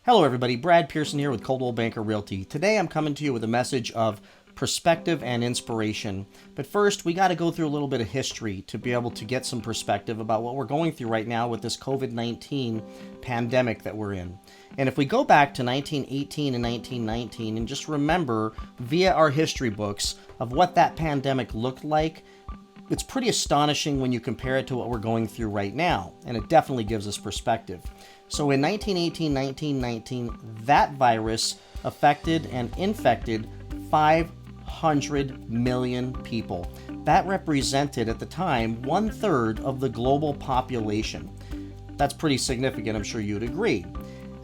Hello everybody, Brad Pearson here with Coldwell Banker Realty. Today I'm coming to you with a message of perspective and inspiration. But first, we got to go through a little bit of history to be able to get some perspective about what we're going through right now with this COVID-19 pandemic that we're in. And if we go back to 1918 and 1919 and just remember via our history books of what that pandemic looked like, it's pretty astonishing when you compare it to what we're going through right now, and it definitely gives us perspective. So in 1918, 1919, that virus affected and infected 500 million people. That represented at the time 1/3 of the global population. That's pretty significant, I'm sure you'd agree.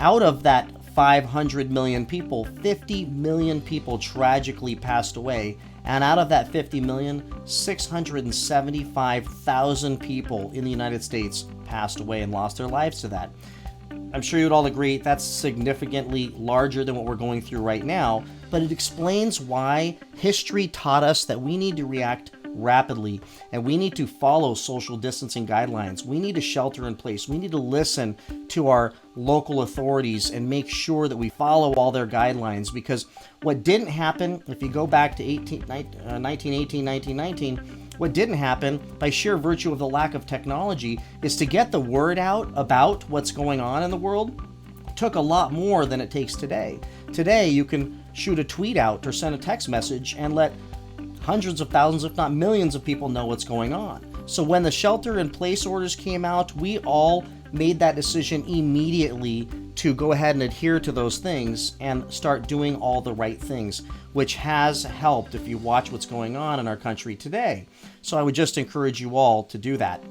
Out of that 500 million people, 50 million people tragically passed away. And out of that 50 million, 675,000 people in the United States passed away and lost their lives to that. I'm sure you'd all agree that's significantly larger than what we're going through right now, but it explains why history taught us that we need to react rapidly and we need to follow social distancing guidelines. We need to shelter in place. We need to listen to our local authorities and make sure that we follow all their guidelines, because what didn't happen, if you go back to 1918, 1919, what didn't happen by sheer virtue of the lack of technology is to get the word out about what's going on in the world took a lot more than it takes today. Today, you can shoot a tweet out or send a text message and let hundreds of thousands, if not millions of people know what's going on. So when the shelter in place orders came out, we all made that decision immediately to go ahead and adhere to those things and start doing all the right things, which has helped if you watch what's going on in our country today. So I would just encourage you all to do that.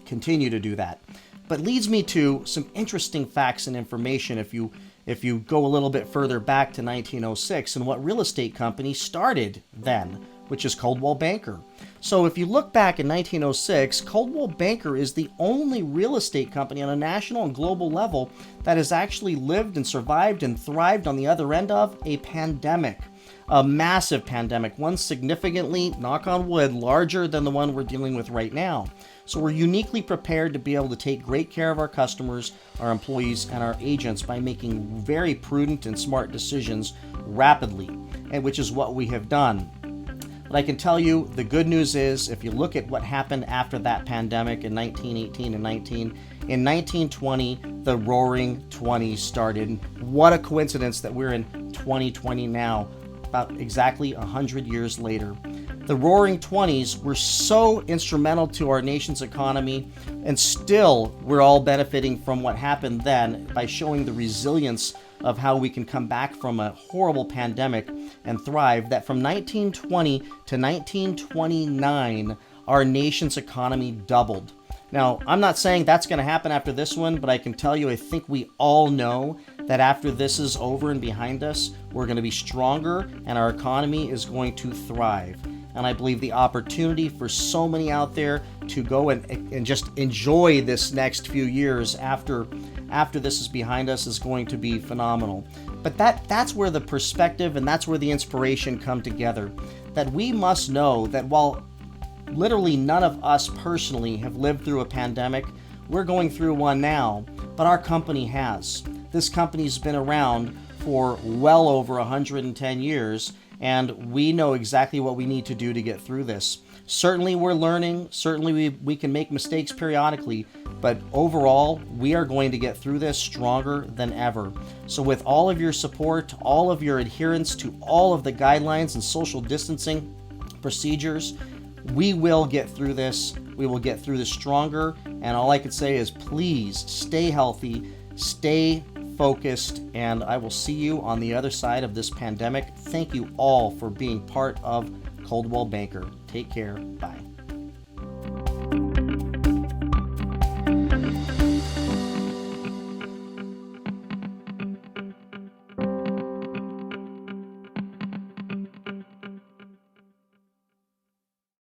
Continue to do that. But leads me to some interesting facts and information if you go a little bit further back to 1906 and what real estate company started then, which is Coldwell Banker. So if you look back in 1906, Coldwell Banker is the only real estate company on a national and global level that has actually lived and survived and thrived on the other end of a pandemic. A massive pandemic, one significantly, knock on wood, larger than the one we're dealing with right now. So we're uniquely prepared to be able to take great care of our customers, our employees, and our agents by making very prudent and smart decisions rapidly, and which is what we have done. But I can tell you the good news is if you look at what happened after that pandemic in 1918 and in 1920, the Roaring 20s started. What a coincidence that we're in 2020 now, about exactly 100 years later. The Roaring 20s were so instrumental to our nation's economy, and still we're all benefiting from what happened then by showing the resilience of how we can come back from a horrible pandemic and thrive, that from 1920 to 1929, our nation's economy doubled. Now, I'm not saying that's going to happen after this one, but I can tell you, I think we all know that after this is over and behind us, we're going to be stronger and our economy is going to thrive. And I believe the opportunity for so many out there to go and just enjoy this next few years after this is behind us is going to be phenomenal. But that's where the perspective and that's where the inspiration come together. That we must know that while literally none of us personally have lived through a pandemic, we're going through one now, but our company has. This company's been around for well over 110 years, and we know exactly what we need to do to get through this. Certainly we're learning, certainly we can make mistakes periodically, but overall, we are going to get through this stronger than ever. So with all of your support, all of your adherence to all of the guidelines and social distancing procedures, we will get through this. We will get through this stronger, and all I can say is please stay healthy, stay focused, and I will see you on the other side of this pandemic. Thank you all for being part of Coldwell Banker. Take care. Bye.